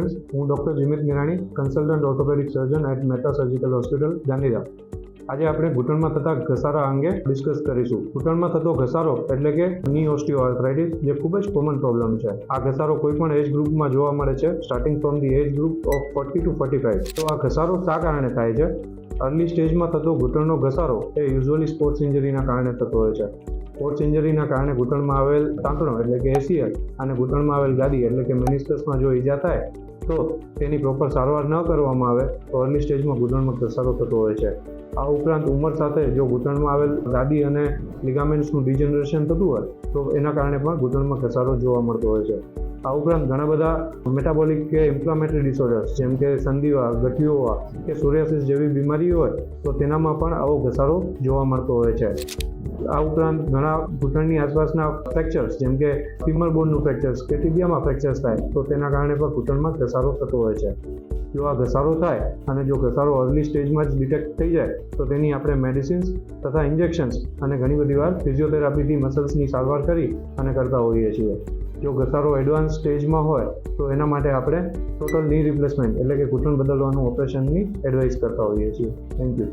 Friends, હું doctor Jimit Nirani, consultant orthopaedic surgeon at Mehta surgical hospital, Gandhidham. આજે આપણે ઘૂંટણમાં થતા ઘસારા અંગે ડિસ્કસ કરીશું. ઘૂંટણમાં થતો ઘસારો એટલે કે ની ઓસ્ટિયોઆર્થરાઇટિસ, જે ખૂબ જ કોમન પ્રોબ્લેમ છે. આ ઘસારો કોઈ પણ એજ ગ્રુપમાં જોવા મળે છે, starting from the age group of 40 to 45. તો આ ઘસારો શા કારણે થાય છે? અર્લી સ્ટેજમાં થતો ઘૂંટણનો ઘસારો એ યુઝ્યુઅલી સ્પોર્ટ્સ ઇન્જરીના કારણે થતો હોય છે. સ્પોર્ટ્સ ઇન્જરીના કારણે ઘૂંટણમાં આવેલ તાંતણો એટલે કે એસીએલ અને ઘૂંટણમાં આવેલ ગાદી એટલે કે મેનિસ્કસમાં જો ઈજા થાય તો તેની પ્રોપર સારવાર ન કરવામાં આવે તો અર્લી સ્ટેજમાં ઘૂંટણમાં ઘસારો થતો હોય છે. આ ઉપરાંત ઉંમર સાથે જો ઘૂંટણમાં આવેલ ગાદી અને લિગામેન્ટ્સનું ડિજનરેશન થતું હોય તો એના કારણે પણ ઘૂંટણમાં ઘસારો જોવા મળતો હોય છે. આ ઉપરાંત ઘણા બધા મેટાબોલિક કે ઇન્ફ્લામેટરી ડિસઓર્ડર્સ જેમ કે સંધિવા, ગઠિયોવા કે સોરિયાસિસ જેવી બીમારી હોય તો તેનામાં પણ આવો ઘસારો જોવા મળતો હોય છે. આ ઉપરાંત ઘણા ઘૂંટણની આસપાસના ફ્રેક્ચર્સ જેમ કે ફીમર બોનનું ફ્રેક્ચર્સ કે ટિબિયામાં ફ્રેક્ચર્સ થાય તો તેના કારણે પણ ઘૂંટણમાં ઘસારો થતો હોય છે. જો આ ઘસારો થાય અને જો ઘસારો અર્લી સ્ટેજમાં જ ડિટેક્ટ થઈ જાય તો તેની આપણે મેડિસિન્સ તથા ઇન્જેક્શન્સ અને ઘણી બધી વાર ફિઝિયોથેરાપીથી મસલ્સની સારવાર કરી અને કરતા હોઈએ છીએ. જો ઘસારો એડવાન્સ સ્ટેજમાં હોય તો એના માટે આપણે ટોટલ ની રિપ્લેસમેન્ટ એટલે કે ઘૂંટણ બદલવાનું ઓપરેશનની એડવાઇસ કરતા હોઈએ છીએ. Thank you.